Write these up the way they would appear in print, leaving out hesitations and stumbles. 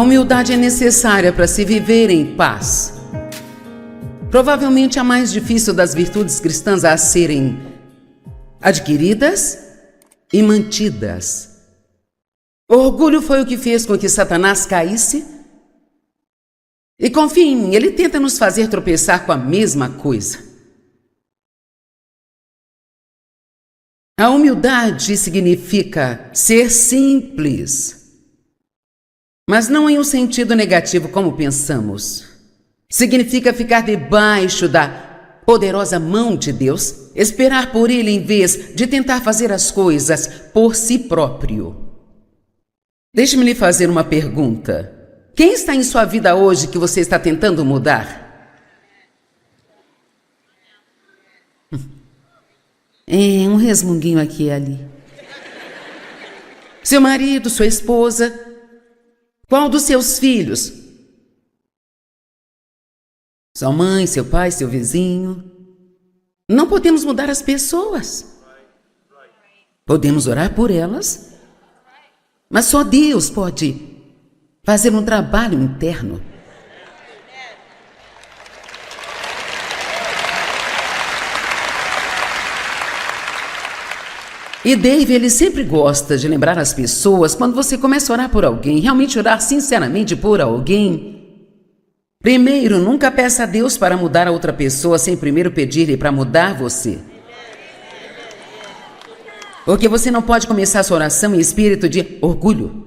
A humildade é necessária para se viver em paz. Provavelmente a mais difícil das virtudes cristãs a serem adquiridas e mantidas. O orgulho foi o que fez com que Satanás caísse. E confie em mim, ele tenta nos fazer tropeçar com a mesma coisa. A humildade significa ser simples, mas não em um sentido negativo como pensamos. Significa ficar debaixo da poderosa mão de Deus, esperar por Ele em vez de tentar fazer as coisas por si próprio. Deixe-me lhe fazer uma pergunta. Quem está em sua vida hoje que você está tentando mudar? Um resmunguinho aqui e ali. Seu marido, sua esposa? Qual dos seus filhos? Sua mãe, seu pai, seu vizinho? Não podemos mudar as pessoas. Podemos orar por elas, mas só Deus pode fazer um trabalho interno. E Dave, ele sempre gosta de lembrar as pessoas, quando você começa a orar por alguém, realmente orar sinceramente por alguém, primeiro, nunca peça a Deus para mudar a outra pessoa sem primeiro pedir-lhe para mudar você. Porque você não pode começar a sua oração em espírito de orgulho.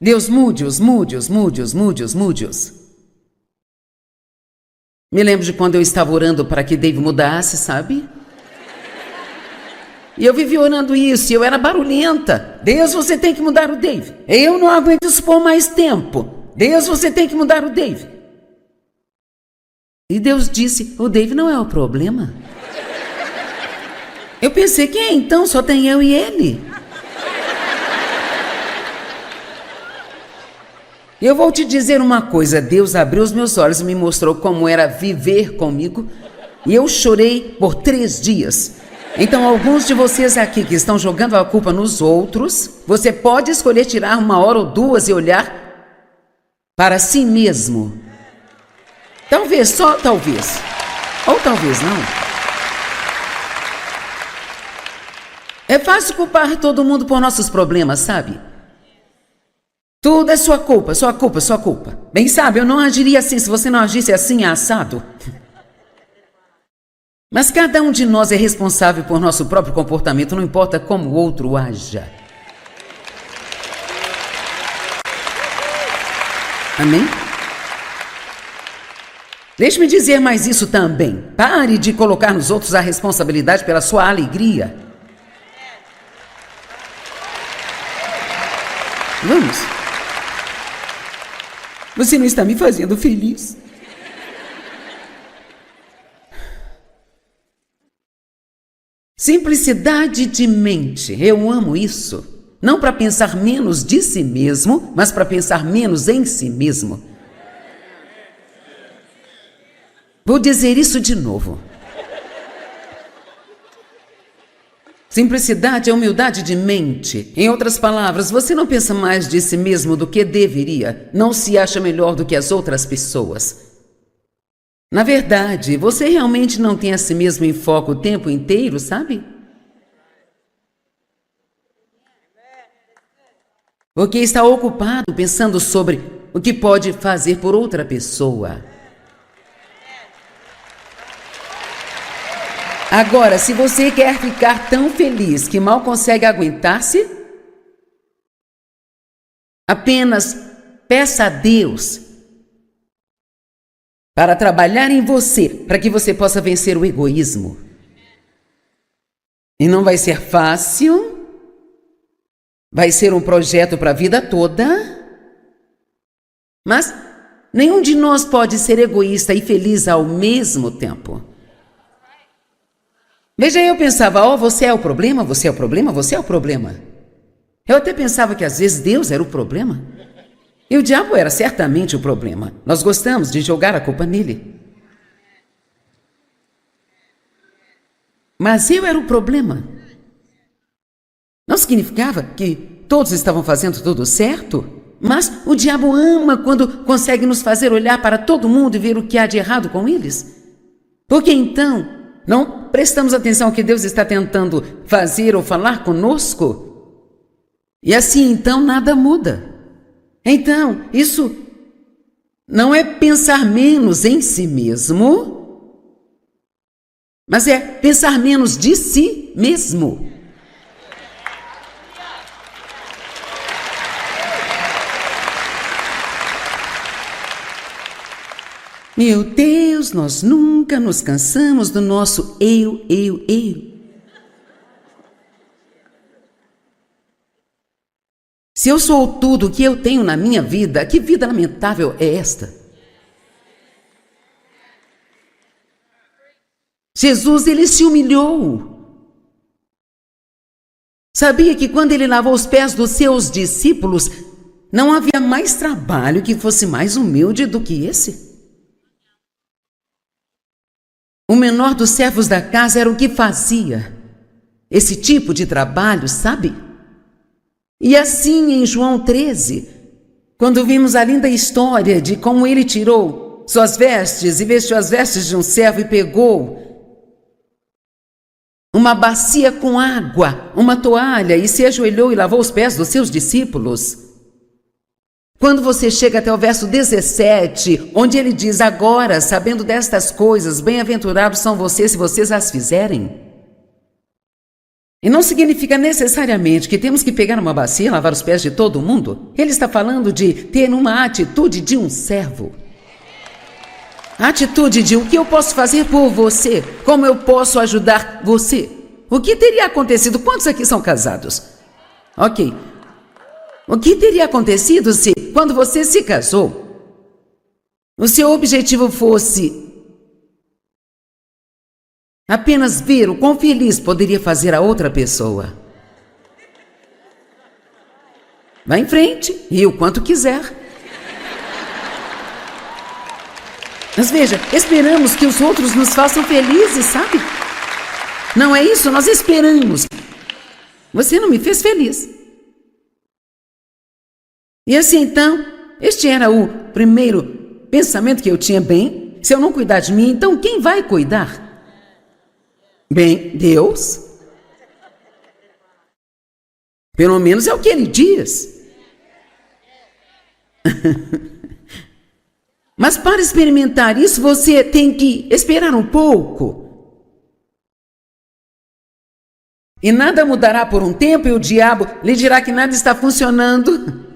Deus, mude-os, mude-os, mude-os, mude-os, mude-os. Me lembro de quando eu estava orando para que Dave mudasse, sabe? E eu vivi orando isso, e eu era barulhenta. Deus, você tem que mudar o Dave. Eu não aguento isso por mais tempo. Deus, você tem que mudar o Dave. E Deus disse, o Dave não é o problema. Eu pensei, quem é então? Só tem eu e ele. Eu vou te dizer uma coisa, Deus abriu os meus olhos e me mostrou como era viver comigo, e eu chorei por 3 dias. Então, alguns de vocês aqui que estão jogando a culpa nos outros, você pode escolher tirar 1 hora ou 2 e olhar para si mesmo. Talvez, só talvez. Ou talvez não. É fácil culpar todo mundo por nossos problemas, sabe? Tudo é sua culpa, sua culpa, sua culpa. Bem sabe, eu não agiria assim se você não agisse assim, assado. Mas cada um de nós é responsável por nosso próprio comportamento, não importa como o outro haja. Amém? Deixe-me dizer mais isso também. Pare de colocar nos outros a responsabilidade pela sua alegria. Vamos. Você não está me fazendo feliz. Simplicidade de mente, eu amo isso. Não para pensar menos de si mesmo, mas para pensar menos em si mesmo. Vou dizer isso de novo. Simplicidade é humildade de mente. Em outras palavras, você não pensa mais de si mesmo do que deveria. Não se acha melhor do que as outras pessoas. Na verdade, você realmente não tem a si mesmo em foco o tempo inteiro, sabe? Porque está ocupado pensando sobre o que pode fazer por outra pessoa. Agora, se você quer ficar tão feliz que mal consegue aguentar-se, apenas peça a Deus para trabalhar em você, para que você possa vencer o egoísmo. E não vai ser fácil, vai ser um projeto para a vida toda, mas nenhum de nós pode ser egoísta e feliz ao mesmo tempo. Veja, eu pensava, você é o problema, você é o problema, você é o problema. Eu até pensava que às vezes Deus era o problema. E o diabo era certamente o problema. Nós gostamos de jogar a culpa nele. Mas eu era o problema. Não significava que todos estavam fazendo tudo certo? Mas o diabo ama quando consegue nos fazer olhar para todo mundo e ver o que há de errado com eles. Porque então não prestamos atenção ao que Deus está tentando fazer ou falar conosco. E assim então nada muda. Então, isso não é pensar menos em si mesmo, mas é pensar menos de si mesmo. Meu Deus, nós nunca nos cansamos do nosso eu. Se eu sou tudo o que eu tenho na minha vida, que vida lamentável é esta? Jesus, ele se humilhou. Sabia que quando ele lavou os pés dos seus discípulos, não havia mais trabalho que fosse mais humilde do que esse? O menor dos servos da casa era o que fazia esse tipo de trabalho, sabe? E assim em João 13, quando vimos a linda história de como ele tirou suas vestes e vestiu as vestes de um servo e pegou uma bacia com água, uma toalha e se ajoelhou e lavou os pés dos seus discípulos. Quando você chega até o verso 17, onde ele diz: agora, sabendo destas coisas, bem-aventurados são vocês se vocês as fizerem. E não significa necessariamente que temos que pegar uma bacia e lavar os pés de todo mundo. Ele está falando de ter uma atitude de um servo. A atitude de o que eu posso fazer por você, como eu posso ajudar você. O que teria acontecido? Quantos aqui são casados? Ok. O que teria acontecido se, quando você se casou, o seu objetivo fosse apenas ver o quão feliz poderia fazer a outra pessoa? Vá em frente, e o quanto quiser. Mas veja, esperamos que os outros nos façam felizes, sabe? Não é isso? Nós esperamos. Você não me fez feliz. E assim, então, este era o primeiro pensamento que eu tinha. Bem, se eu não cuidar de mim, então quem vai cuidar? Bem, Deus. Pelo menos é o que ele diz. Mas para experimentar isso, você tem que esperar um pouco. E nada mudará por um tempo e o diabo lhe dirá que nada está funcionando.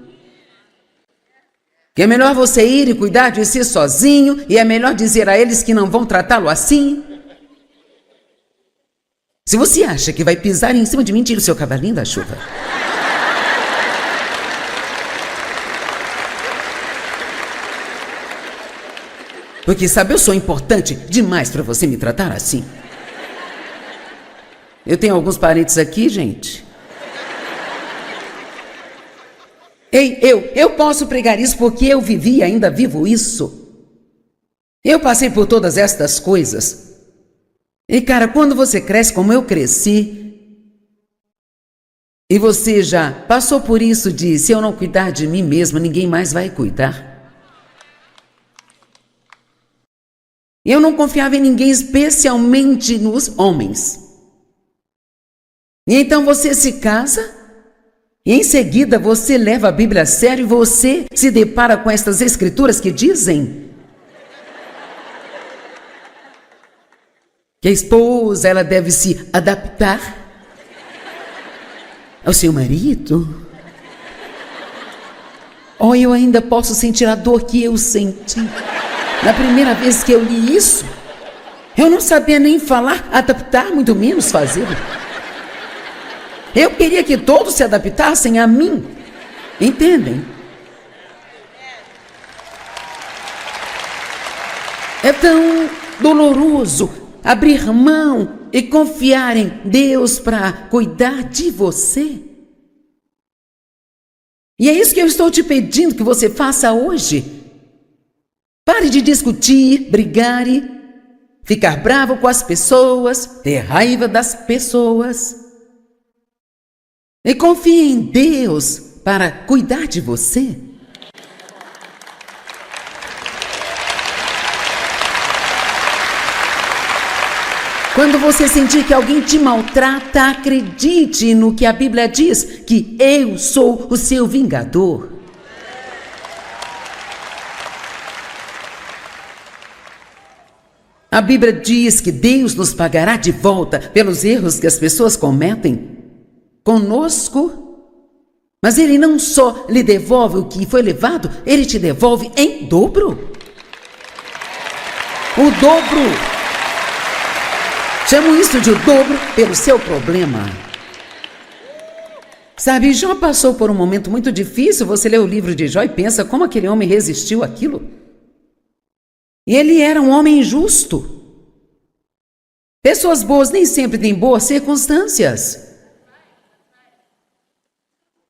Que é melhor você ir e cuidar de si sozinho, e é melhor dizer a eles que não vão tratá-lo assim. Se você acha que vai pisar em cima de mim, tira o seu cavalinho da chuva. Porque, sabe, eu sou importante demais para você me tratar assim. Eu tenho alguns parentes aqui, gente. Ei, eu posso pregar isso porque eu vivi e ainda vivo isso. Eu passei por todas estas coisas. E, cara, quando você cresce como eu cresci, e você já passou por isso de, se eu não cuidar de mim mesma, ninguém mais vai cuidar. Eu não confiava em ninguém, especialmente nos homens. E então você se casa, e em seguida você leva a Bíblia a sério e você se depara com estas escrituras que dizem que a esposa, ela deve se adaptar ao seu marido. Oh, eu ainda posso sentir a dor que eu senti na primeira vez que eu li isso. Eu não sabia nem falar, adaptar, muito menos fazer. Eu queria que todos se adaptassem a mim. Entendem? É tão doloroso abrir mão e confiar em Deus para cuidar de você. E é isso que eu estou te pedindo que você faça hoje. Pare de discutir, brigar e ficar bravo com as pessoas, ter raiva das pessoas. E confie em Deus para cuidar de você. Quando você sentir que alguém te maltrata, acredite no que a Bíblia diz, que eu sou o seu vingador. A Bíblia diz que Deus nos pagará de volta pelos erros que as pessoas cometem conosco, mas Ele não só lhe devolve o que foi levado, Ele te devolve em dobro. O dobro. Chamo isso de o dobro pelo seu problema. Sabe, Jó passou por um momento muito difícil. Você lê o livro de Jó e pensa como aquele homem resistiu àquilo. E ele era um homem justo. Pessoas boas nem sempre têm boas circunstâncias.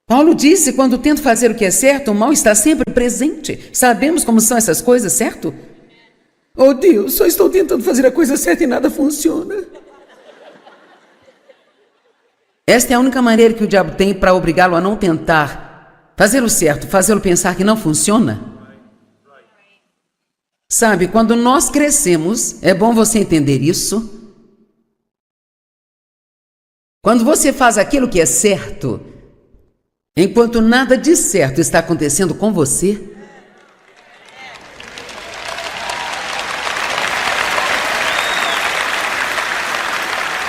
Paulo disse, quando tento fazer o que é certo, o mal está sempre presente. Sabemos como são essas coisas, certo? Oh Deus, só estou tentando fazer a coisa certa e nada funciona. Esta é a única maneira que o diabo tem para obrigá-lo a não tentar fazer o certo, fazê-lo pensar que não funciona. Sabe, quando nós crescemos, é bom você entender isso. Quando você faz aquilo que é certo, enquanto nada de certo está acontecendo com você,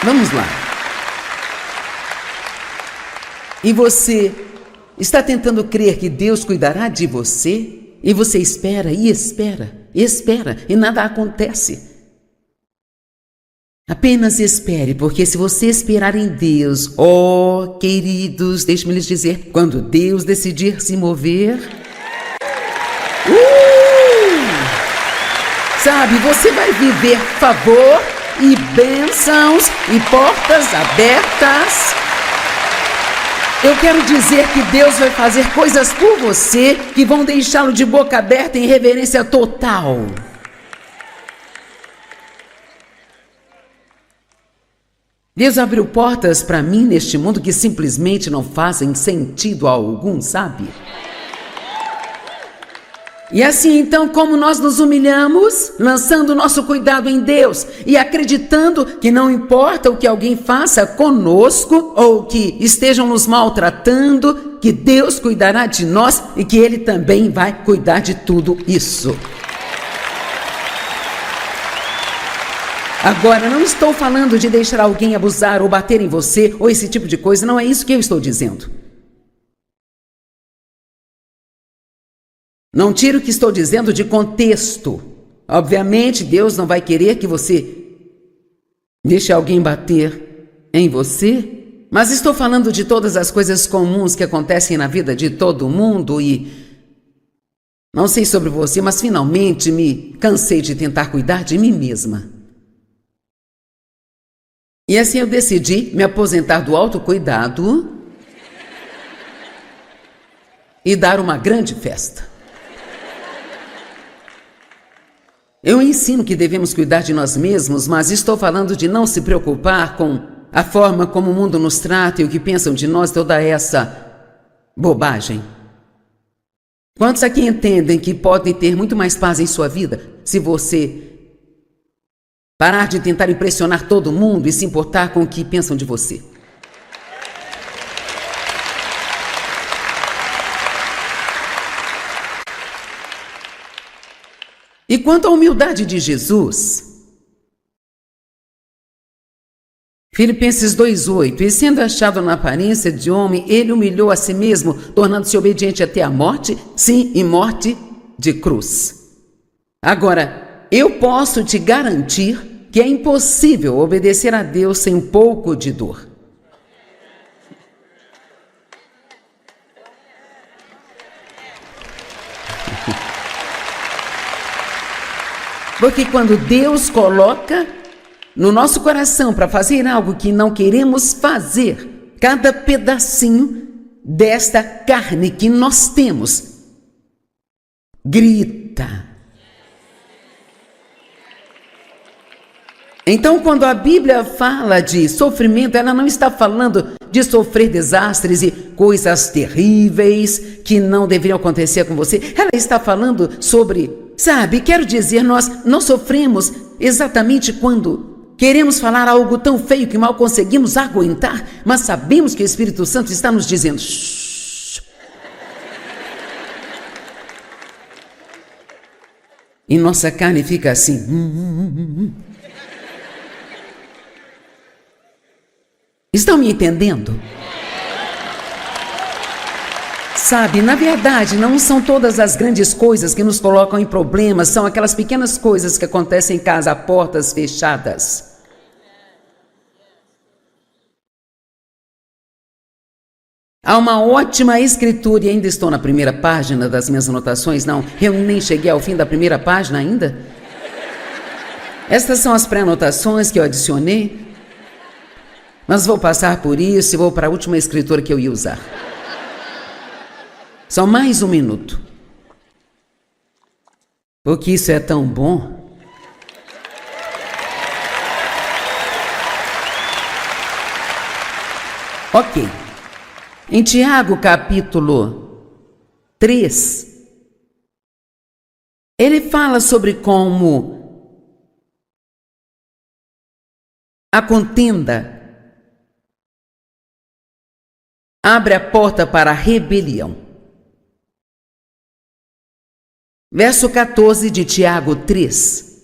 vamos lá. E você está tentando crer que Deus cuidará de você, e você espera e espera, e nada acontece. Apenas espere, porque se você esperar em Deus, oh, queridos, deixe-me lhes dizer, quando Deus decidir se mover, sabe, você vai viver favor e bênçãos e portas abertas. Eu quero dizer que Deus vai fazer coisas por você que vão deixá-lo de boca aberta em reverência total. Deus abriu portas para mim neste mundo que simplesmente não fazem sentido algum, sabe? E assim, então, como nós nos humilhamos, lançando o nosso cuidado em Deus e acreditando que não importa o que alguém faça conosco ou que estejam nos maltratando, que Deus cuidará de nós e que Ele também vai cuidar de tudo isso. Agora, não estou falando de deixar alguém abusar ou bater em você ou esse tipo de coisa, não é isso que eu estou dizendo. Não tire o que estou dizendo de contexto. Obviamente, Deus não vai querer que você deixe alguém bater em você, mas estou falando de todas as coisas comuns que acontecem na vida de todo mundo e não sei sobre você, mas finalmente me cansei de tentar cuidar de mim mesma. E assim eu decidi me aposentar do autocuidado e dar uma grande festa. Eu ensino que devemos cuidar de nós mesmos, mas estou falando de não se preocupar com a forma como o mundo nos trata e o que pensam de nós, toda essa bobagem. Quantos aqui entendem que podem ter muito mais paz em sua vida se você parar de tentar impressionar todo mundo e se importar com o que pensam de você? E quanto à humildade de Jesus, Filipenses 2:8, e sendo achado na aparência de homem, ele humilhou a si mesmo, tornando-se obediente até a morte, sim, e morte de cruz. Agora, eu posso te garantir que é impossível obedecer a Deus sem um pouco de dor. Porque quando Deus coloca no nosso coração para fazer algo que não queremos fazer, cada pedacinho desta carne que nós temos grita. Então, quando a Bíblia fala de sofrimento, ela não está falando de sofrer desastres e coisas terríveis que não deveriam acontecer com você. Ela está falando sobre, sabe, quero dizer, nós não sofremos exatamente quando queremos falar algo tão feio que mal conseguimos aguentar, mas sabemos que o Espírito Santo está nos dizendo: shh. E nossa carne fica assim. Estão me entendendo? Sabe, na verdade, não são todas as grandes coisas que nos colocam em problemas, são aquelas pequenas coisas que acontecem em casa a portas fechadas. Há uma ótima escritura, e ainda estou na primeira página das minhas anotações, não, eu nem cheguei ao fim da primeira página ainda. Estas são as pré-anotações que eu adicionei, mas vou passar por isso e vou para a última escritura que eu ia usar. Só mais um minuto. Porque isso é tão bom. Ok. Em Tiago, capítulo 3, ele fala sobre como a contenda abre a porta para a rebelião. Verso 14 de Tiago 3.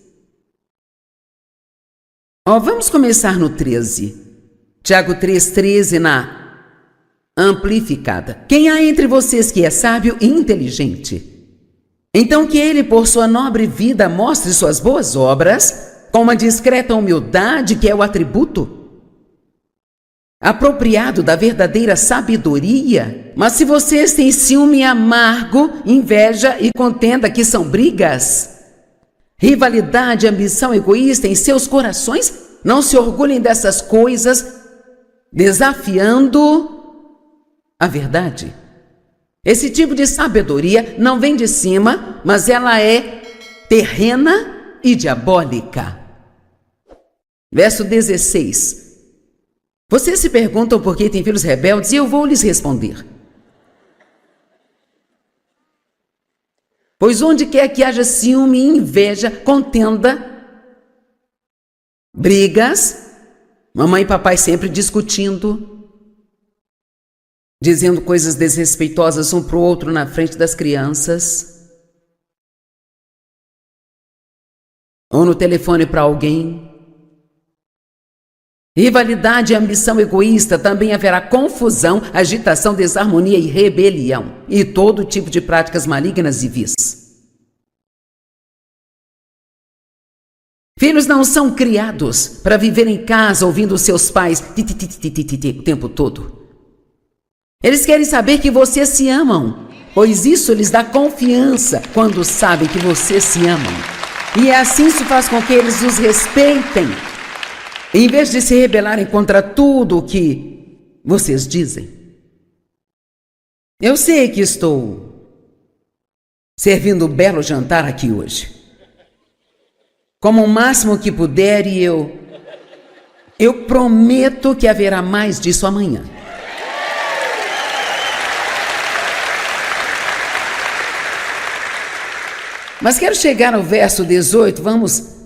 Vamos começar no 13. Tiago 3:13 na amplificada. Quem há entre vocês que é sábio e inteligente? Então que ele, por sua nobre vida, mostre suas boas obras, com uma discreta humildade que é o atributo apropriado da verdadeira sabedoria. Mas se vocês têm ciúme amargo, inveja e contenda, que são brigas, rivalidade, ambição egoísta em seus corações, não se orgulhem dessas coisas, desafiando a verdade. Esse tipo de sabedoria não vem de cima, mas ela é terrena e diabólica. Verso 16. Vocês se perguntam por que têm filhos rebeldes e eu vou lhes responder. Pois onde quer que haja ciúme, inveja, contenda, brigas, mamãe e papai sempre discutindo, dizendo coisas desrespeitosas um para o outro na frente das crianças, ou no telefone para alguém. Rivalidade e ambição egoísta, também haverá confusão, agitação, desarmonia e rebelião, e todo tipo de práticas malignas e vis. Filhos não são criados para viver em casa ouvindo seus pais o tempo todo. Eles querem saber que vocês se amam, pois isso lhes dá confiança quando sabem que vocês se amam. E assim isso faz com que eles os respeitem, em vez de se rebelarem contra tudo o que vocês dizem. Eu sei que estou servindo um belo jantar aqui hoje, como o máximo que puder, e eu prometo que haverá mais disso amanhã. Mas quero chegar ao verso 18, vamos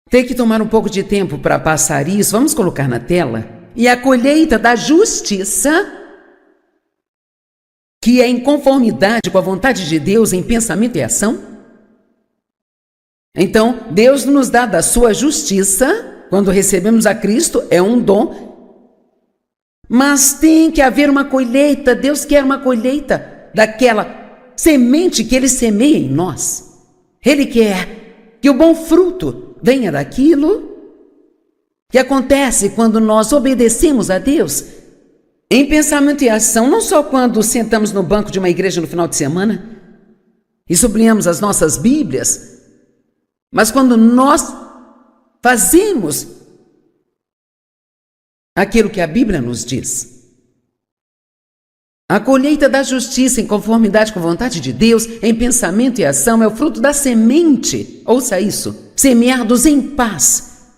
ter que tomar um pouco de tempo para passar isso, vamos colocar na tela. E a colheita da justiça, que é em conformidade com a vontade de Deus em pensamento e ação. Então, Deus nos dá da sua justiça, quando recebemos a Cristo, é um dom. Mas tem que haver uma colheita, Deus quer uma colheita daquela semente que Ele semeia em nós. Ele quer que o bom fruto venha daquilo que acontece quando nós obedecemos a Deus em pensamento e ação, não só quando sentamos no banco de uma igreja no final de semana e sublinhamos as nossas Bíblias, mas quando nós fazemos aquilo que a Bíblia nos diz. A colheita da justiça em conformidade com a vontade de Deus, em pensamento e ação, é o fruto da semente, ouça isso, semeados em paz,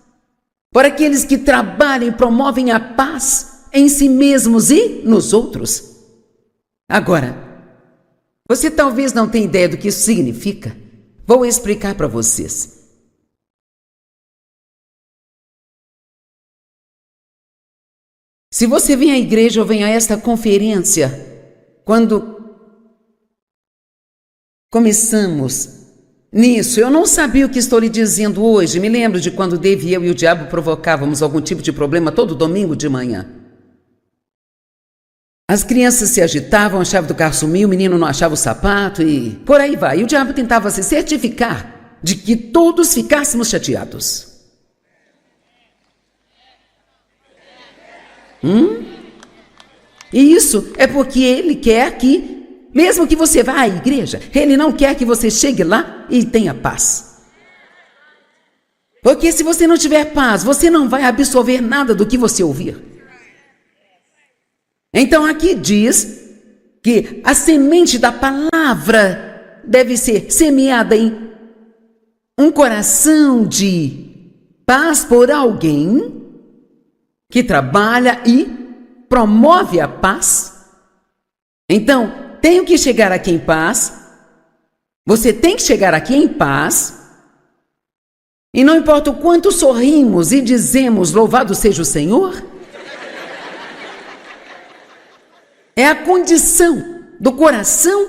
por aqueles que trabalham e promovem a paz em si mesmos e nos outros. Agora, você talvez não tenha ideia do que isso significa. Vou explicar para vocês. Se você vem à igreja ou vem a esta conferência, quando começamos nisso, eu não sabia o que estou lhe dizendo hoje. Me lembro de quando Dave, eu e o diabo provocávamos algum tipo de problema todo domingo de manhã. As crianças se agitavam, a chave do carro sumiu, o menino não achava o sapato e por aí vai. E o diabo tentava se certificar de que todos ficássemos chateados. E isso é porque ele quer que, mesmo que você vá à igreja, ele não quer que você chegue lá e tenha paz. Porque se você não tiver paz, você não vai absorver nada do que você ouvir. Então aqui diz que a semente da palavra deve ser semeada em um coração de paz por alguém que trabalha e promove a paz. Então, tenho que chegar aqui em paz. Você tem que chegar aqui em paz. E não importa o quanto sorrimos e dizemos louvado seja o Senhor, é a condição do coração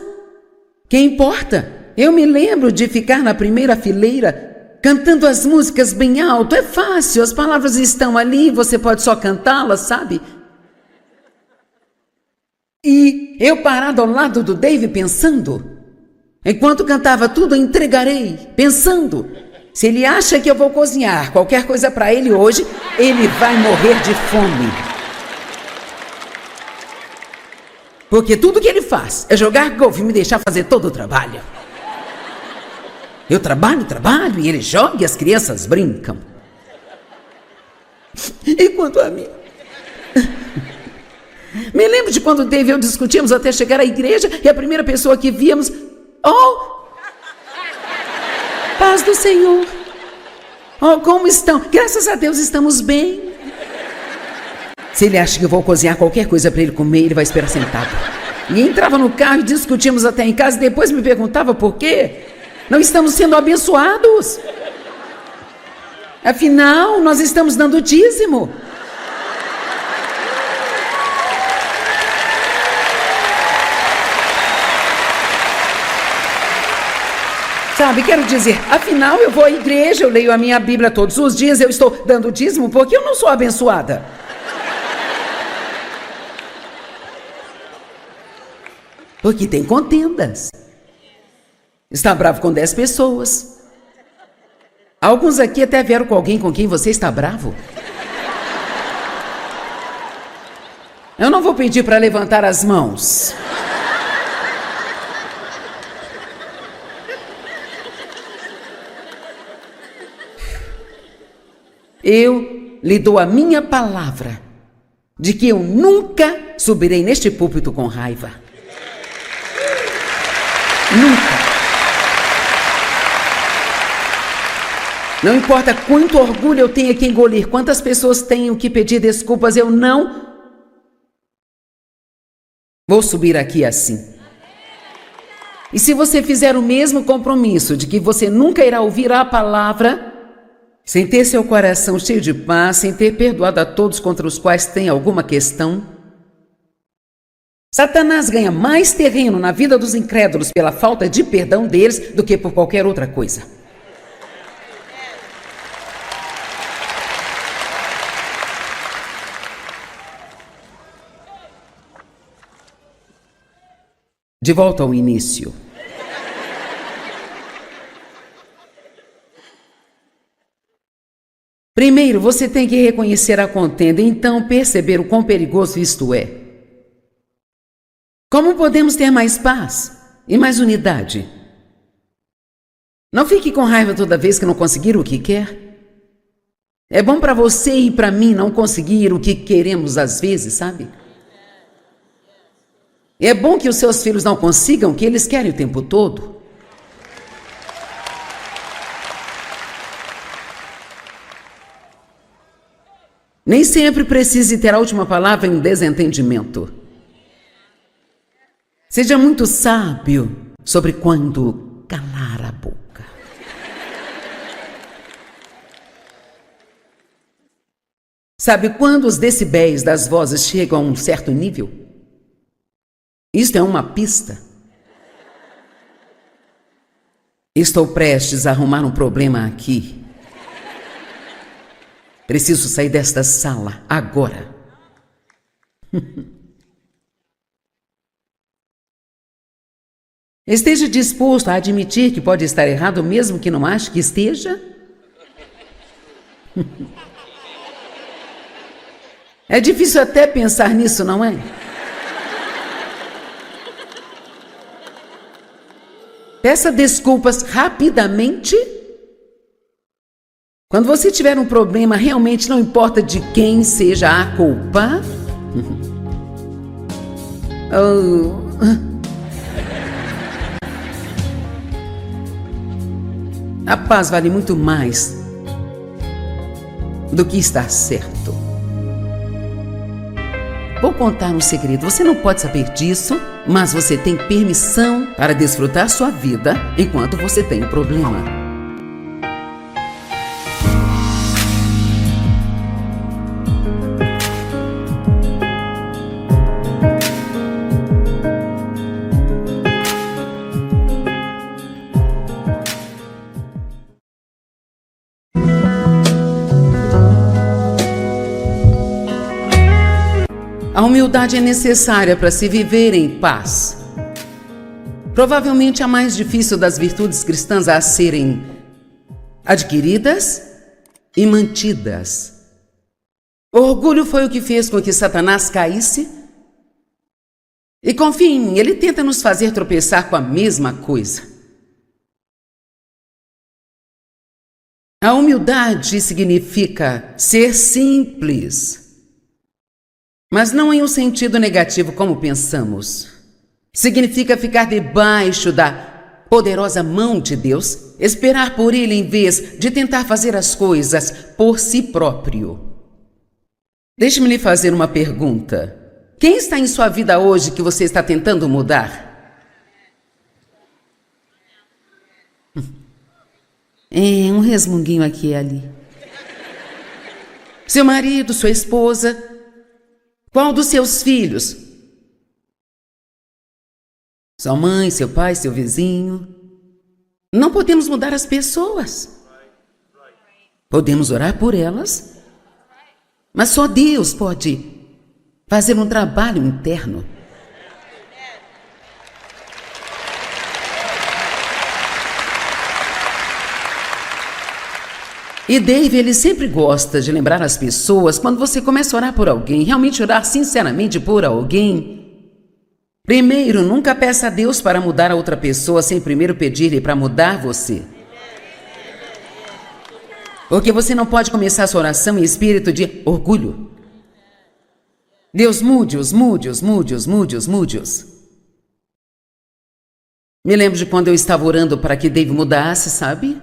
que importa. Eu me lembro de ficar na primeira fileira cantando as músicas bem alto. É fácil, as palavras estão ali, você pode só cantá-las, sabe? E eu parado ao lado do Dave pensando, enquanto cantava tudo, entregarei, pensando, se ele acha que eu vou cozinhar qualquer coisa para ele hoje, ele vai morrer de fome. Porque tudo que ele faz é jogar golfe e me deixar fazer todo o trabalho. Eu trabalho e ele joga e as crianças brincam. E quanto a mim? Me lembro de quando o Dave e eu discutimos até chegar à igreja e a primeira pessoa que víamos... Oh! Paz do Senhor! Oh, como estão? Graças a Deus estamos bem. Se ele acha que eu vou cozinhar qualquer coisa para ele comer, ele vai esperar sentado. E entrava no carro e discutimos até em casa e depois me perguntava por quê. Não estamos sendo abençoados. Afinal, nós estamos dando dízimo. Sabe, quero dizer, afinal eu vou à igreja, eu leio a minha Bíblia todos os dias, eu estou dando dízimo porque eu não sou abençoada. Porque tem contendas. Está bravo com 10 pessoas. Alguns aqui até vieram com alguém com quem você está bravo. Eu não vou pedir para levantar as mãos. Eu lhe dou a minha palavra de que eu nunca subirei neste púlpito com raiva. Nunca. Não importa quanto orgulho eu tenha que engolir, quantas pessoas tenham que pedir desculpas, eu não vou subir aqui assim. E se você fizer o mesmo compromisso de que você nunca irá ouvir a palavra, sem ter seu coração cheio de paz, sem ter perdoado a todos contra os quais tem alguma questão, Satanás ganha mais terreno na vida dos incrédulos pela falta de perdão deles do que por qualquer outra coisa. De volta ao início. Primeiro, você tem que reconhecer a contenda e então perceber o quão perigoso isto é. Como podemos ter mais paz e mais unidade? Não fique com raiva toda vez que não conseguir o que quer. É bom para você e para mim não conseguir o que queremos às vezes, sabe? É bom que os seus filhos não consigam o que eles querem o tempo todo. Nem sempre precise ter a última palavra em um desentendimento. Seja muito sábio sobre quando calar a boca. Sabe quando os decibéis das vozes chegam a um certo nível? Isto é uma pista. Estou prestes a arrumar um problema aqui. Preciso sair desta sala agora. Esteja disposto a admitir que pode estar errado, mesmo que não ache que esteja? É difícil até pensar nisso, não é? Peça desculpas rapidamente. Quando você tiver um problema, realmente não importa de quem seja a culpa. A paz vale muito mais do que estar certo. Vou contar um segredo. Você não pode saber disso, mas você tem permissão para desfrutar sua vida enquanto você tem um problema. A humildade é necessária para se viver em paz. Provavelmente a mais difícil das virtudes cristãs a serem adquiridas e mantidas. O orgulho foi o que fez com que Satanás caísse. E confie em mim, ele tenta nos fazer tropeçar com a mesma coisa. A humildade significa ser simples. Mas não em um sentido negativo como pensamos. Significa ficar debaixo da poderosa mão de Deus, esperar por Ele em vez de tentar fazer as coisas por si próprio. Deixe-me lhe fazer uma pergunta. Quem está em sua vida hoje que você está tentando mudar? É um resmunguinho aqui e ali. Seu marido, sua esposa... Qual dos seus filhos? Sua mãe, seu pai, seu vizinho? Não podemos mudar as pessoas. Podemos orar por elas, mas só Deus pode fazer um trabalho interno. E Dave, ele sempre gosta de lembrar as pessoas, quando você começa a orar por alguém, realmente orar sinceramente por alguém. Primeiro, nunca peça a Deus para mudar a outra pessoa sem primeiro pedir-lhe para mudar você. Porque você não pode começar a sua oração em espírito de orgulho. Deus, mude-os, mude-os, mude-os, mude-os, mude-os. Me lembro de quando eu estava orando para que Dave mudasse, sabe?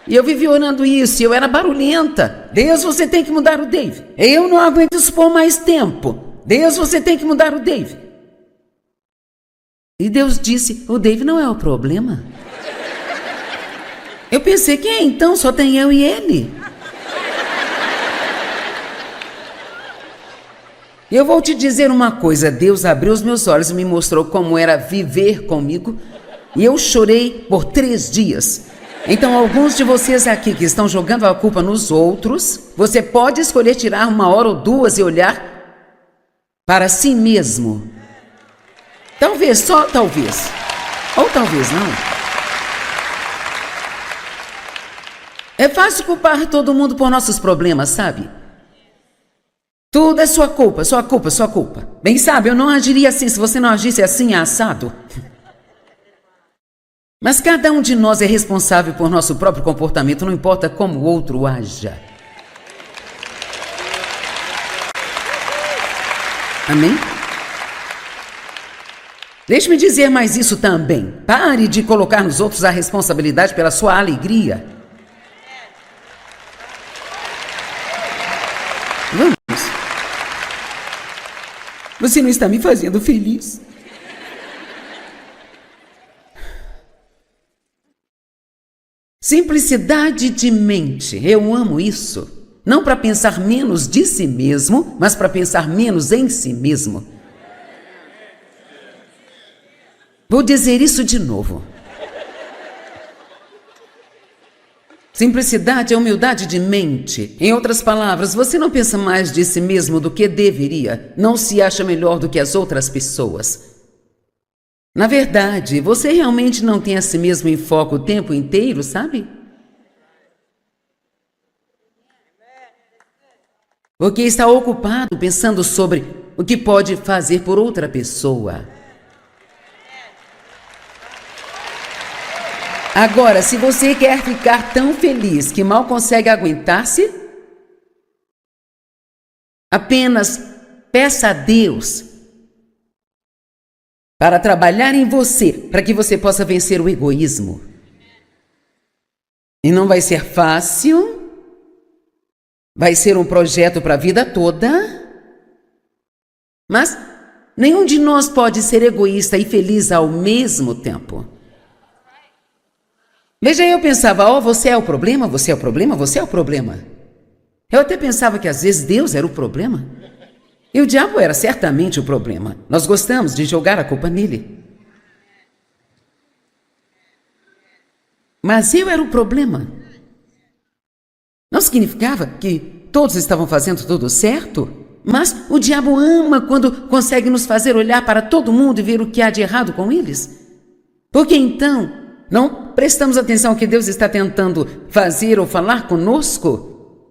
E eu vivi orando isso, e eu era barulhenta. Deus, você tem que mudar o Dave. Eu não aguento isso por mais tempo. Deus, você tem que mudar o Dave. E Deus disse, o Dave não é o problema. Eu pensei, quem é então? Só tem eu e ele. E eu vou te dizer uma coisa, Deus abriu os meus olhos e me mostrou como era viver comigo. E eu chorei por 3 dias. Então, alguns de vocês aqui que estão jogando a culpa nos outros, você pode escolher tirar 1 hora ou 2 e olhar para si mesmo. Talvez, só talvez. Ou talvez não. É fácil culpar todo mundo por nossos problemas, sabe? Tudo é sua culpa, sua culpa, sua culpa. Bem sabe, eu não agiria assim se você não agisse assim, assado. Mas cada um de nós é responsável por nosso próprio comportamento, não importa como o outro haja. Amém? Deixe-me dizer mais isso também. Pare de colocar nos outros a responsabilidade pela sua alegria. Vamos. Você não está me fazendo feliz. Simplicidade de mente, eu amo isso. Não para pensar menos de si mesmo, mas para pensar menos em si mesmo. Vou dizer isso de novo. Simplicidade é humildade de mente. Em outras palavras, você não pensa mais de si mesmo do que deveria. Não se acha melhor do que as outras pessoas. Na verdade, você realmente não tem a si mesmo em foco o tempo inteiro, sabe? Porque está ocupado pensando sobre o que pode fazer por outra pessoa. Agora, se você quer ficar tão feliz que mal consegue aguentar-se, apenas peça a Deus para trabalhar em você, para que você possa vencer o egoísmo. E não vai ser fácil, vai ser um projeto para a vida toda, mas nenhum de nós pode ser egoísta e feliz ao mesmo tempo. Veja, eu pensava, você é o problema, você é o problema, você é o problema. Eu até pensava que às vezes Deus era o problema. E o diabo era certamente o problema. Nós gostamos de jogar a culpa nele. Mas eu era o problema. Não significava que todos estavam fazendo tudo certo, mas o diabo ama quando consegue nos fazer olhar para todo mundo e ver o que há de errado com eles. Porque então não prestamos atenção ao que Deus está tentando fazer ou falar conosco.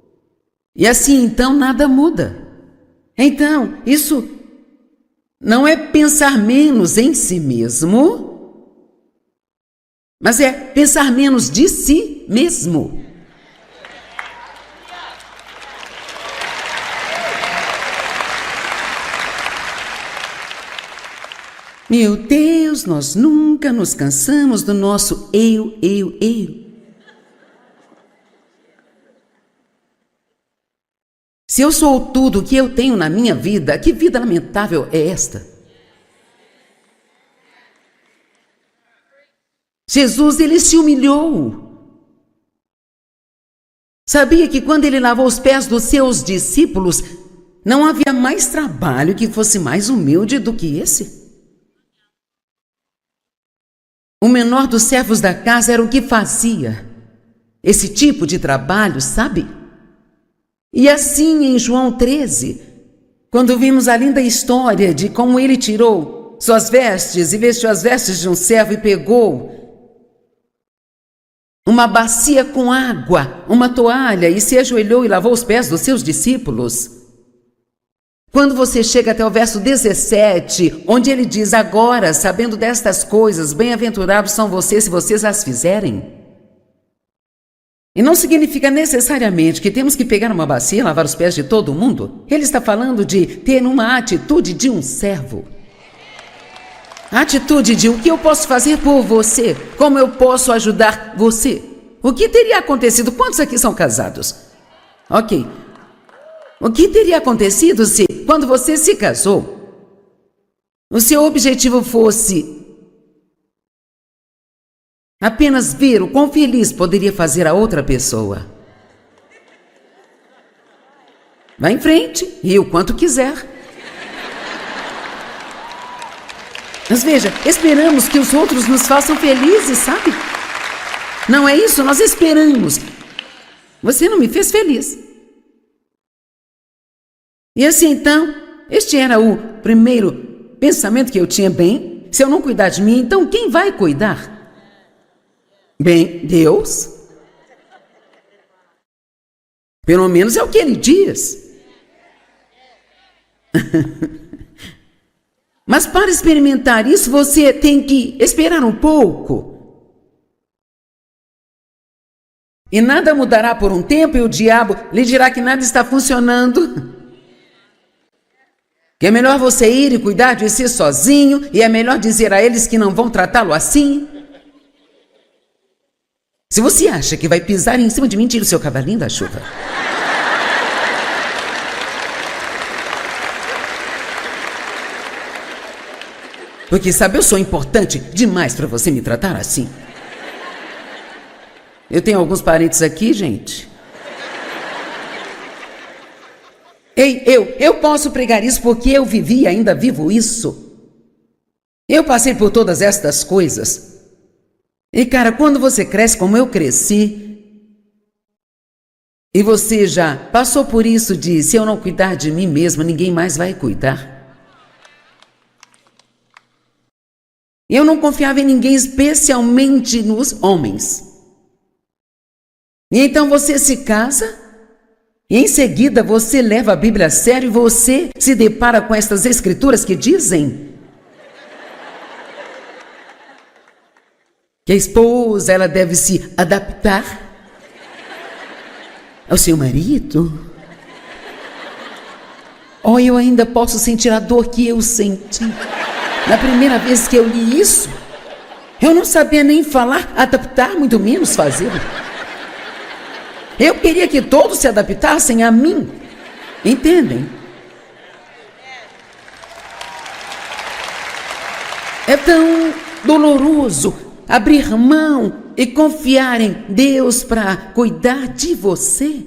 E assim, então, nada muda. Então, isso não é pensar menos em si mesmo, mas é pensar menos de si mesmo. Meu Deus, nós nunca nos cansamos do nosso eu. Se eu sou tudo o que eu tenho na minha vida, que vida lamentável é esta? Jesus, ele se humilhou. Sabia que quando ele lavou os pés dos seus discípulos, não havia mais trabalho que fosse mais humilde do que esse? O menor dos servos da casa era o que fazia esse tipo de trabalho, sabe? E assim em João 13, quando vimos a linda história de como ele tirou suas vestes e vestiu as vestes de um servo e pegou uma bacia com água, uma toalha e se ajoelhou e lavou os pés dos seus discípulos. Quando você chega até o verso 17, onde ele diz, agora, sabendo destas coisas, bem-aventurados são vocês se vocês as fizerem. E não significa necessariamente que temos que pegar uma bacia e lavar os pés de todo mundo. Ele está falando de ter uma atitude de um servo. A atitude de o que eu posso fazer por você, como eu posso ajudar você. O que teria acontecido? Quantos aqui são casados? Ok. O que teria acontecido se, quando você se casou, o seu objetivo fosse apenas ver o quão feliz poderia fazer a outra pessoa? Vá em frente, e o quanto quiser. Mas veja, esperamos que os outros nos façam felizes, sabe? Não é isso? Nós esperamos. Você não me fez feliz. E assim, então, este era o primeiro pensamento que eu tinha. Bem, se eu não cuidar de mim, então quem vai cuidar? Bem, Deus. Pelo menos é o que ele diz. Mas para experimentar isso, você tem que esperar um pouco. E nada mudará por um tempo e o diabo lhe dirá que nada está funcionando. Que é melhor você ir e cuidar de si sozinho, e é melhor dizer a eles que não vão tratá-lo assim. Se você acha que vai pisar em cima de mim, tire o seu cavalinho da chuva. Porque, sabe, eu sou importante demais para você me tratar assim. Eu tenho alguns parentes aqui, gente. Ei, eu posso pregar isso porque eu vivi e ainda vivo isso. Eu passei por todas estas coisas. E cara, quando você cresce como eu cresci, e você já passou por isso de se eu não cuidar de mim mesma, ninguém mais vai cuidar. Eu não confiava em ninguém, especialmente nos homens. E então você se casa, e em seguida você leva a Bíblia a sério e você se depara com estas escrituras que dizem que a esposa, ela deve se adaptar ao seu marido. Oh, eu ainda posso sentir a dor que eu senti na primeira vez que eu li isso. Eu não sabia nem falar, adaptar, muito menos fazer. Eu queria que todos se adaptassem a mim. Entendem? É tão doloroso abrir mão e confiar em Deus para cuidar de você.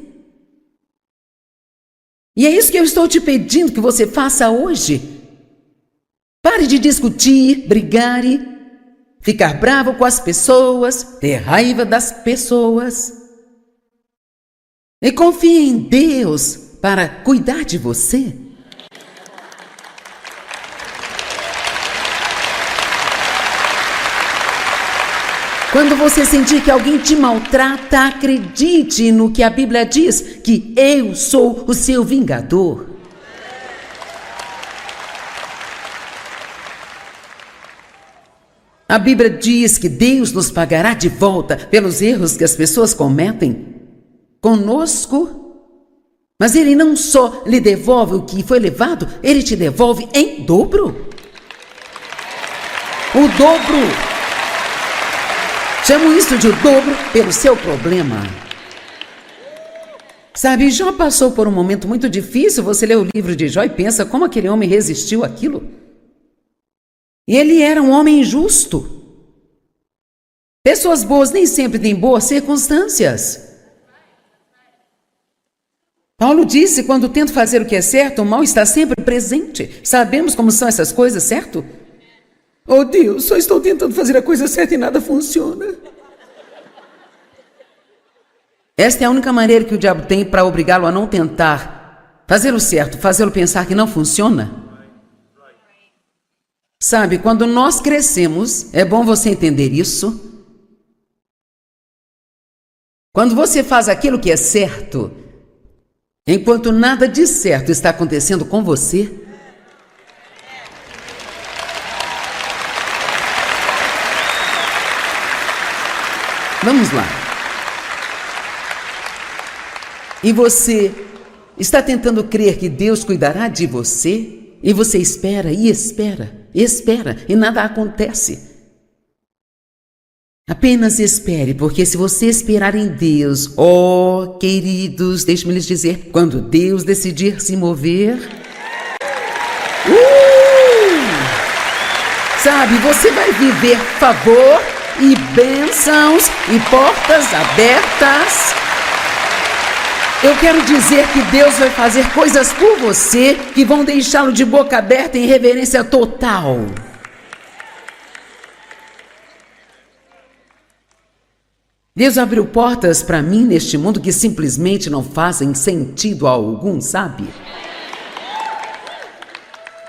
E é isso que eu estou te pedindo que você faça hoje. Pare de discutir, brigar e ficar bravo com as pessoas, ter raiva das pessoas. E confie em Deus para cuidar de você. Quando você sentir que alguém te maltrata, acredite no que a Bíblia diz, que eu sou o seu vingador. A Bíblia diz que Deus nos pagará de volta pelos erros que as pessoas cometem conosco, mas Ele não só lhe devolve o que foi levado, Ele te devolve em dobro. O dobro. Chamo isso de o dobro pelo seu problema. Sabe, Jó passou por um momento muito difícil. Você lê o livro de Jó e pensa como aquele homem resistiu àquilo. E ele era um homem justo. Pessoas boas nem sempre têm boas circunstâncias. Paulo disse, quando tento fazer o que é certo, o mal está sempre presente. Sabemos como são essas coisas, certo? Oh Deus, só estou tentando fazer a coisa certa e nada funciona. Esta é a única maneira que o diabo tem para obrigá-lo a não tentar fazer o certo, fazê-lo pensar que não funciona. Sabe, quando nós crescemos, é bom você entender isso. Quando você faz aquilo que é certo, enquanto nada de certo está acontecendo com você, vamos lá. E você está tentando crer que Deus cuidará de você, e você espera e espera, espera, e nada acontece. Apenas espere, porque se você esperar em Deus, oh, queridos, deixe-me lhes dizer, quando Deus decidir se mover, sabe, você vai viver favor e bênçãos e portas abertas. Eu quero dizer que Deus vai fazer coisas por você que vão deixá-lo de boca aberta em reverência total. Deus abriu portas para mim neste mundo que simplesmente não fazem sentido algum, sabe?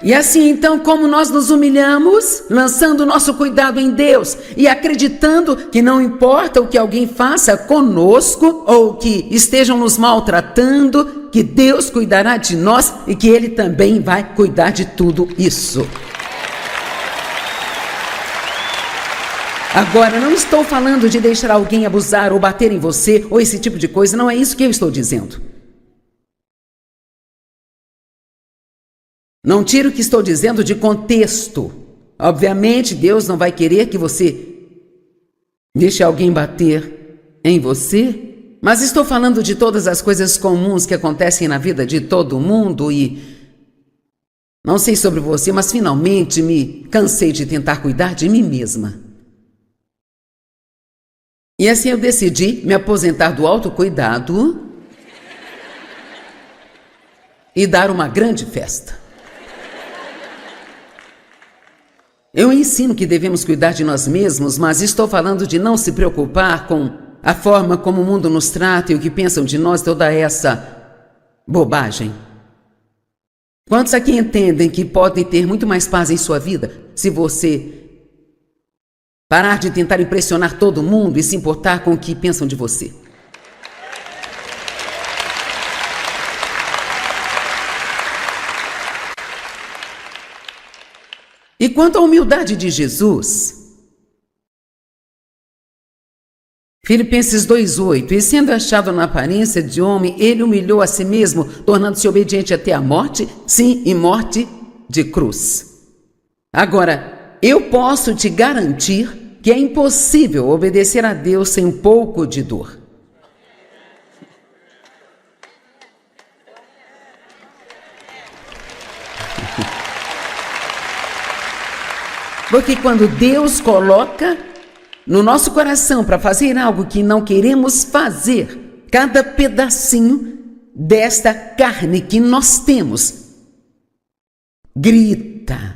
E assim, então, como nós nos humilhamos, lançando o nosso cuidado em Deus e acreditando que não importa o que alguém faça conosco ou que estejam nos maltratando, que Deus cuidará de nós e que Ele também vai cuidar de tudo isso. Agora, não estou falando de deixar alguém abusar ou bater em você ou esse tipo de coisa, não é isso que eu estou dizendo. Não tire o que estou dizendo de contexto. Obviamente, Deus não vai querer que você deixe alguém bater em você, mas estou falando de todas as coisas comuns que acontecem na vida de todo mundo e não sei sobre você, mas finalmente me cansei de tentar cuidar de mim mesma. E assim eu decidi me aposentar do autocuidado e dar uma grande festa. Eu ensino que devemos cuidar de nós mesmos, mas estou falando de não se preocupar com a forma como o mundo nos trata e o que pensam de nós, toda essa bobagem. Quantos aqui entendem que podem ter muito mais paz em sua vida se você parar de tentar impressionar todo mundo e se importar com o que pensam de você? E quanto à humildade de Jesus, Filipenses 2:8, e sendo achado na aparência de homem, ele humilhou a si mesmo, tornando-se obediente até a morte, sim, e morte de cruz. Agora, eu posso te garantir que é impossível obedecer a Deus sem um pouco de dor. Porque quando Deus coloca no nosso coração para fazer algo que não queremos fazer, cada pedacinho desta carne que nós temos grita.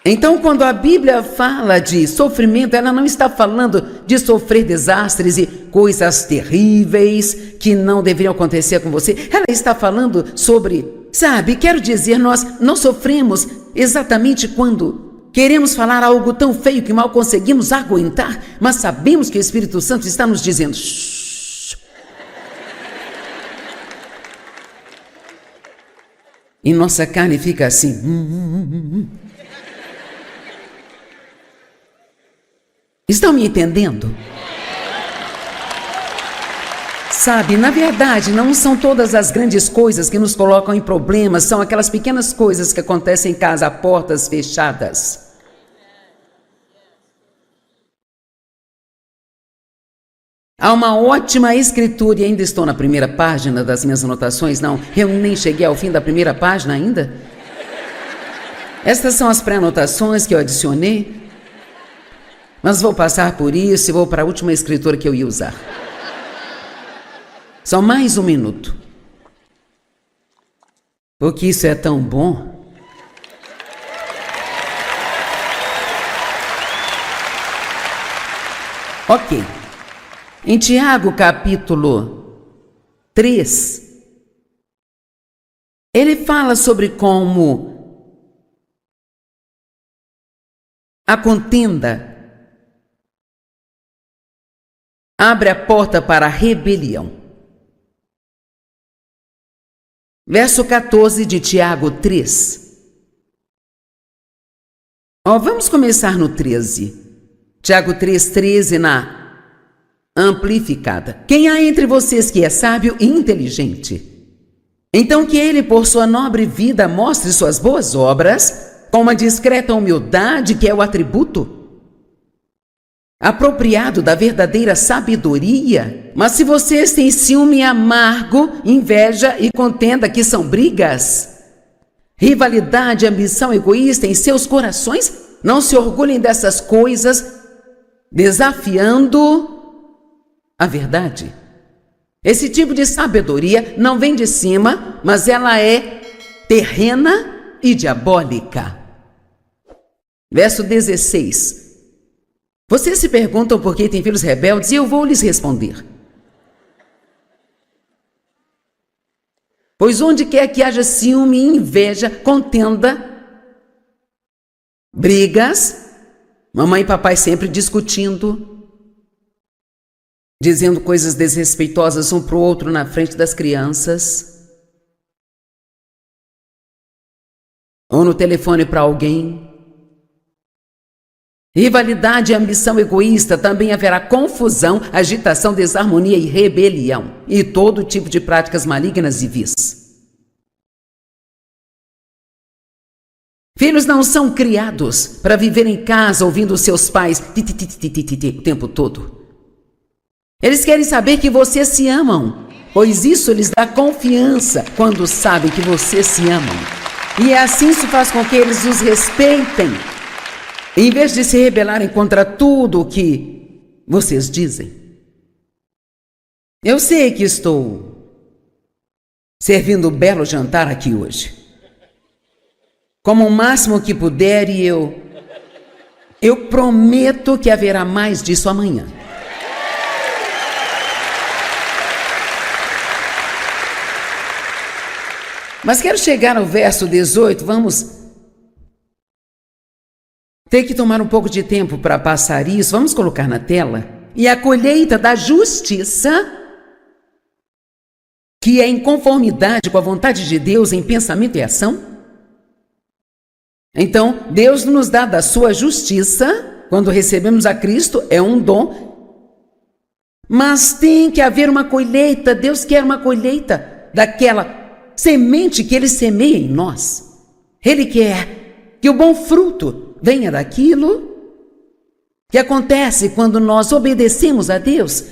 Então, quando a Bíblia fala de sofrimento, ela não está falando de sofrer desastres e coisas terríveis que não deveriam acontecer com você. Ela está falando sobre, quero dizer, nós não sofremos exatamente quando queremos falar algo tão feio que mal conseguimos aguentar, mas sabemos que o Espírito Santo está nos dizendo, shh. E nossa carne fica assim, Estão me entendendo? Na verdade, não são todas as grandes coisas que nos colocam em problemas, são aquelas pequenas coisas que acontecem em casa a portas fechadas. Há uma ótima escritura, e ainda estou na primeira página das minhas anotações, não, eu nem cheguei ao fim da primeira página ainda. Estas são as pré-anotações que eu adicionei. Mas vou passar por isso e vou para a última escritura que eu ia usar. Só mais um minuto. Porque isso é tão bom. Ok. Em Tiago, capítulo 3, ele fala sobre como a contenda abre a porta para a rebelião. Verso 14 de Tiago 3. Vamos começar no 13. Tiago 3:13 na amplificada. Quem há entre vocês que é sábio e inteligente? Então que ele, por sua nobre vida, mostre suas boas obras com uma discreta humildade que é o atributo apropriado da verdadeira sabedoria. Mas se vocês têm ciúme amargo, inveja e contenda, que são brigas, rivalidade, ambição egoísta em seus corações, não se orgulhem dessas coisas, desafiando a verdade. Esse tipo de sabedoria não vem de cima, mas ela é terrena e diabólica. Verso 16. Vocês se perguntam por que têm filhos rebeldes e eu vou lhes responder. Pois onde quer que haja ciúme, inveja, contenda, brigas, mamãe e papai sempre discutindo, dizendo coisas desrespeitosas um para o outro na frente das crianças, ou no telefone para alguém, rivalidade e ambição egoísta, também haverá confusão, agitação, desarmonia e rebelião, e todo tipo de práticas malignas e vis. Filhos não são criados para viver em casa ouvindo seus pais o tempo todo. Eles querem saber que vocês se amam, pois isso lhes dá confiança quando sabem que vocês se amam. E assim se faz com que eles os respeitem, em vez de se rebelarem contra tudo o que vocês dizem. Eu sei que estou servindo um belo jantar aqui hoje, como o máximo que puder, e eu prometo que haverá mais disso amanhã. Mas quero chegar ao verso 18, vamos ter que tomar um pouco de tempo para passar isso, vamos colocar na tela. E a colheita da justiça, que é em conformidade com a vontade de Deus em pensamento e ação. Então, Deus nos dá da sua justiça, quando recebemos a Cristo, é um dom, mas tem que haver uma colheita. Deus quer uma colheita daquela semente que Ele semeia em nós. Ele quer que o bom fruto venha daquilo que acontece quando nós obedecemos a Deus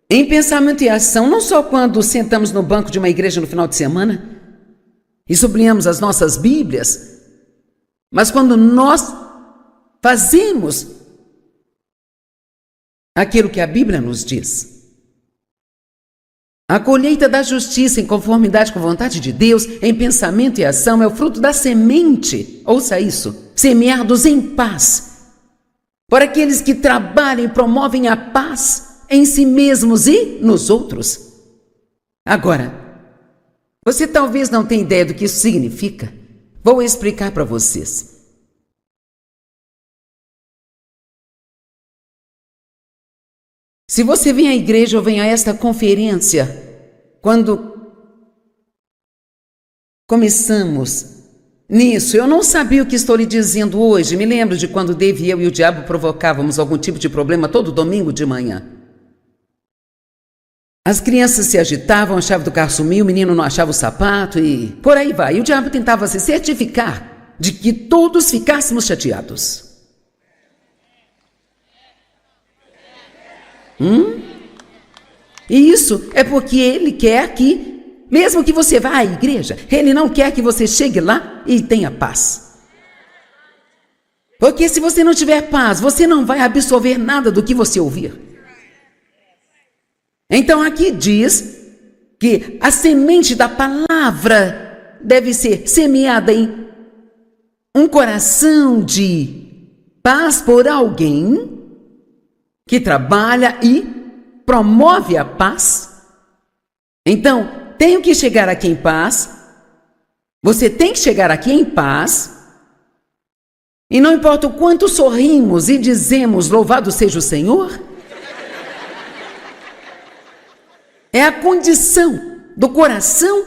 em pensamento e ação, não só quando sentamos no banco de uma igreja no final de semana e sublinhamos as nossas Bíblias, mas quando nós fazemos aquilo que a Bíblia nos diz. A colheita da justiça em conformidade com a vontade de Deus, em pensamento e ação, é o fruto da semente, ouça isso, semeados em paz, por aqueles que trabalham e promovem a paz em si mesmos e nos outros. Agora, você talvez não tenha ideia do que isso significa. Vou explicar para vocês. Se você vem à igreja ou vem a esta conferência, quando começamos nisso, eu não sabia o que estou lhe dizendo hoje. Me lembro de quando Dave, eu e o diabo provocávamos algum tipo de problema todo domingo de manhã. As crianças se agitavam, a chave do carro sumiu, o menino não achava o sapato e por aí vai. E o diabo tentava se certificar de que todos ficássemos chateados. E isso é porque ele quer que, mesmo que você vá à igreja, ele não quer que você chegue lá e tenha paz. Porque se você não tiver paz, você não vai absorver nada do que você ouvir. Então aqui diz que a semente da palavra deve ser semeada em um coração de paz por alguém que trabalha e promove a paz. Então, tenho que chegar aqui em paz. Você tem que chegar aqui em paz. E não importa o quanto sorrimos e dizemos louvado seja o Senhor, é a condição do coração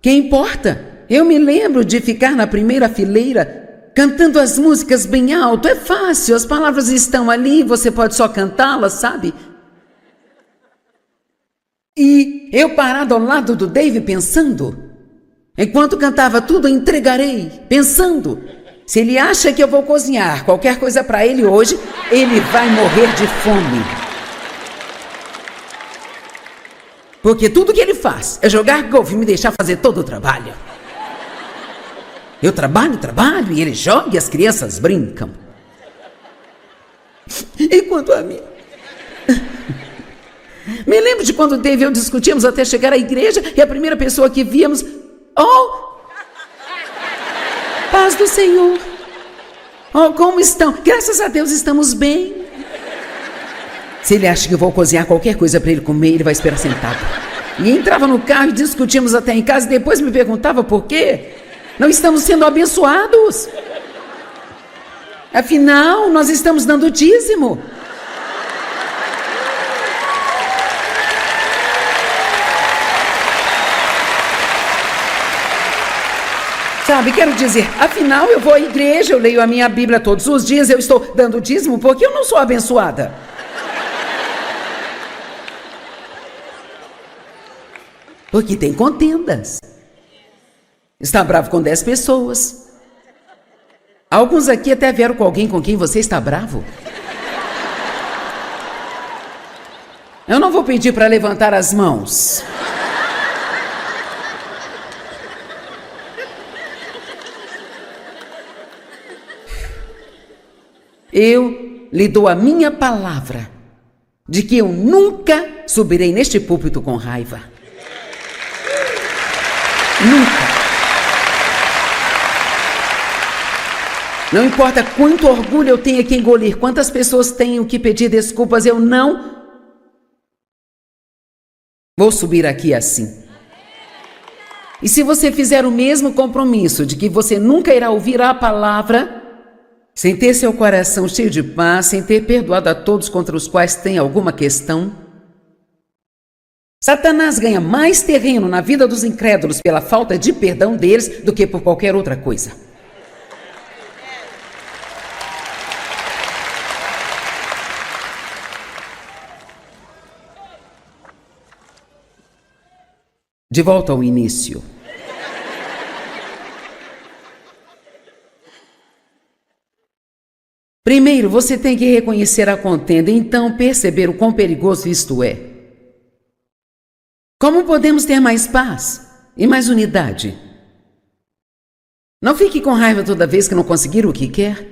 que importa. Eu me lembro de ficar na primeira fileira cantando as músicas bem alto. É fácil, as palavras estão ali, você pode só cantá-las, sabe? E eu parado ao lado do Dave pensando, enquanto cantava tudo, entregarei, pensando, se ele acha que eu vou cozinhar qualquer coisa para ele hoje, ele vai morrer de fome. Porque tudo que ele faz é jogar golfe e me deixar fazer todo o trabalho. Eu trabalho e ele joga e as crianças brincam. E quanto a mim? Me lembro de quando o Dave e eu discutimos até chegar à igreja e a primeira pessoa que víamos, paz do Senhor. Oh, como estão? Graças a Deus estamos bem. Se ele acha que eu vou cozinhar qualquer coisa para ele comer, ele vai esperar sentado. E entrava no carro e discutimos até em casa e depois me perguntava por quê. Não estamos sendo abençoados. Afinal, nós estamos dando dízimo. Sabe, quero dizer, afinal eu vou à igreja, eu leio a minha Bíblia todos os dias, eu estou dando dízimo porque eu não sou abençoada. Porque tem contendas. Está bravo com 10 pessoas. Alguns aqui até vieram com alguém com quem você está bravo. Eu não vou pedir para levantar as mãos. Eu lhe dou a minha palavra de que eu nunca subirei neste púlpito com raiva. Nunca. Não importa quanto orgulho eu tenha que engolir, quantas pessoas tenham que pedir desculpas, eu não vou subir aqui assim. E se você fizer o mesmo compromisso de que você nunca irá ouvir a palavra, sem ter seu coração cheio de paz, sem ter perdoado a todos contra os quais tem alguma questão, Satanás ganha mais terreno na vida dos incrédulos pela falta de perdão deles do que por qualquer outra coisa. De volta ao início. Primeiro, você tem que reconhecer a contenda e então perceber o quão perigoso isto é. Como podemos ter mais paz e mais unidade? Não fique com raiva toda vez que não conseguir o que quer.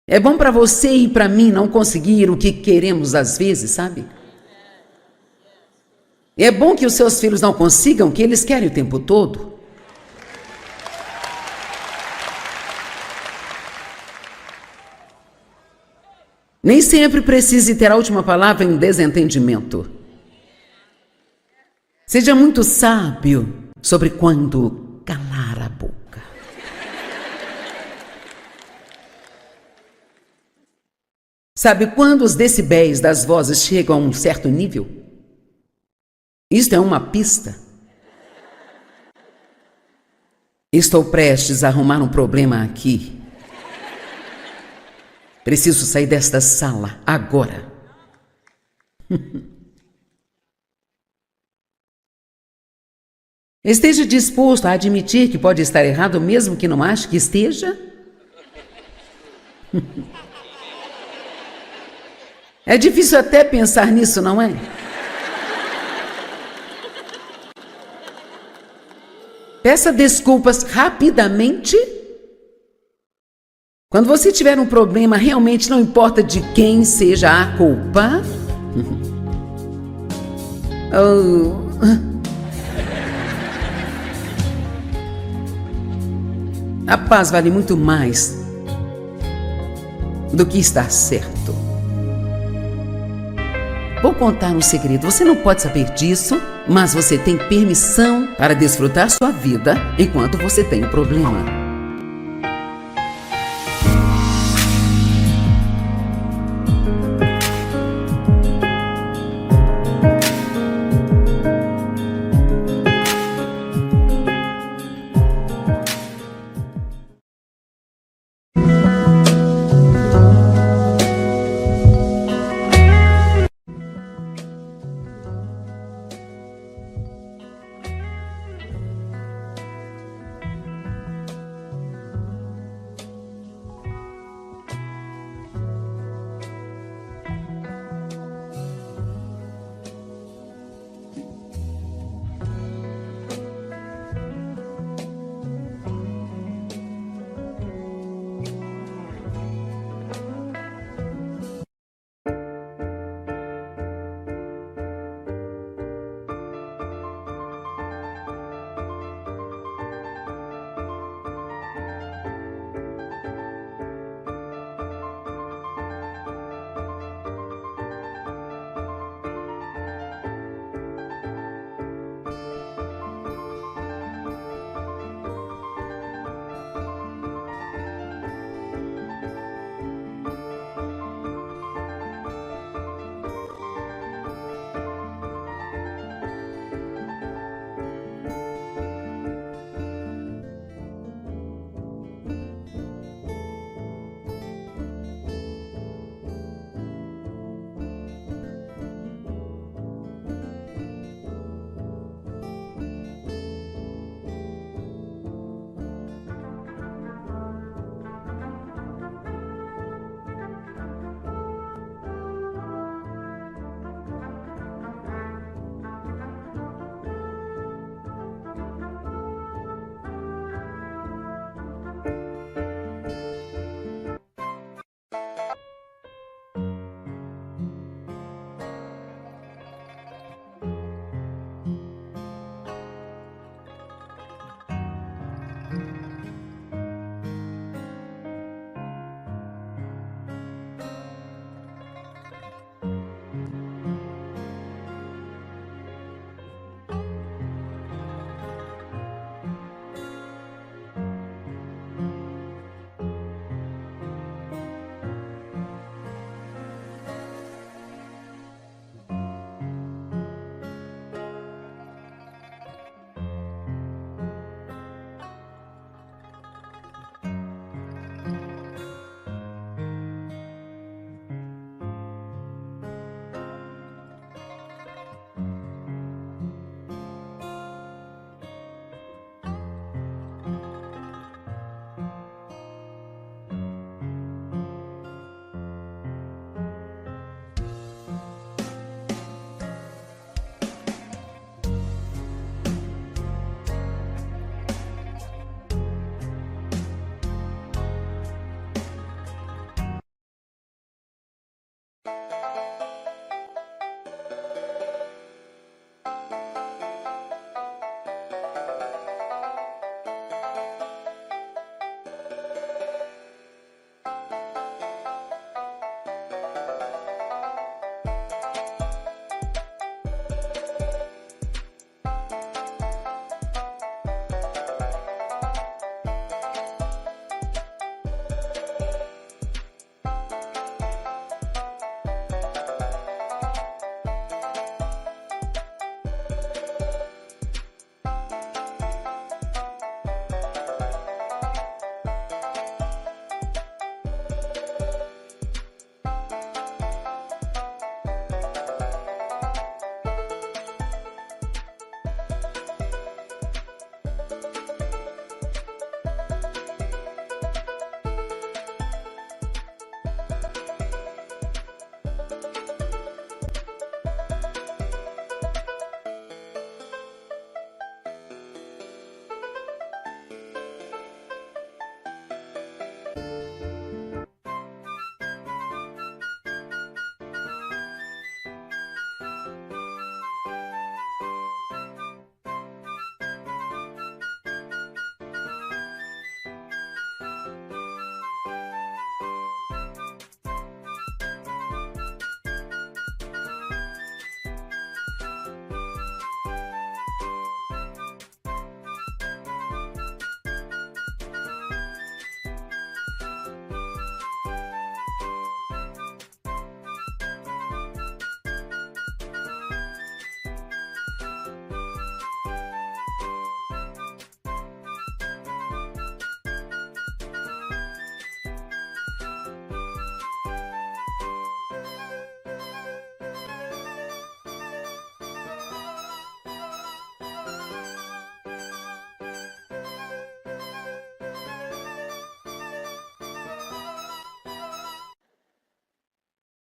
É bom para você e para mim não conseguir o que queremos às vezes, sabe? É bom que os seus filhos não consigam o que eles querem o tempo todo. Nem sempre precise ter a última palavra em um desentendimento. Seja muito sábio sobre quando calar a boca. Sabe quando os decibéis das vozes chegam a um certo nível? Isto é uma pista. Estou prestes a arrumar um problema aqui. Preciso sair desta sala agora. Esteja disposto a admitir que pode estar errado mesmo que não ache que esteja? É difícil até pensar nisso, não é? Peça desculpas rapidamente. Quando você tiver um problema, realmente não importa de quem seja a culpa. A paz vale muito mais do que estar certo. Vou contar um segredo. Você não pode saber disso, mas você tem permissão para desfrutar sua vida enquanto você tem o problema.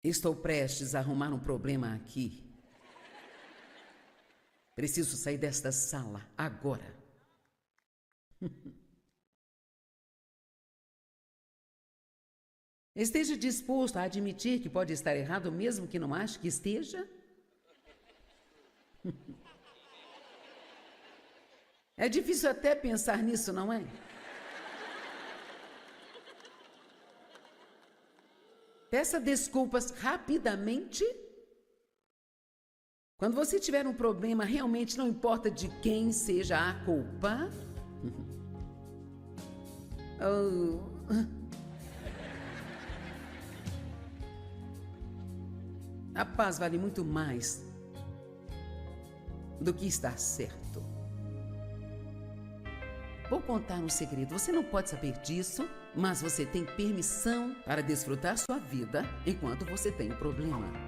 Estou prestes a arrumar um problema aqui. Preciso sair desta sala agora. Esteja disposto a admitir que pode estar errado mesmo que não ache que esteja? É difícil até pensar nisso, não é? Peça desculpas rapidamente. Quando você tiver um problema, realmente não importa de quem seja a culpa. A paz vale muito mais do que estar certo. Vou contar um segredo. Você não pode saber disso, mas você tem permissão para desfrutar sua vida enquanto você tem um problema.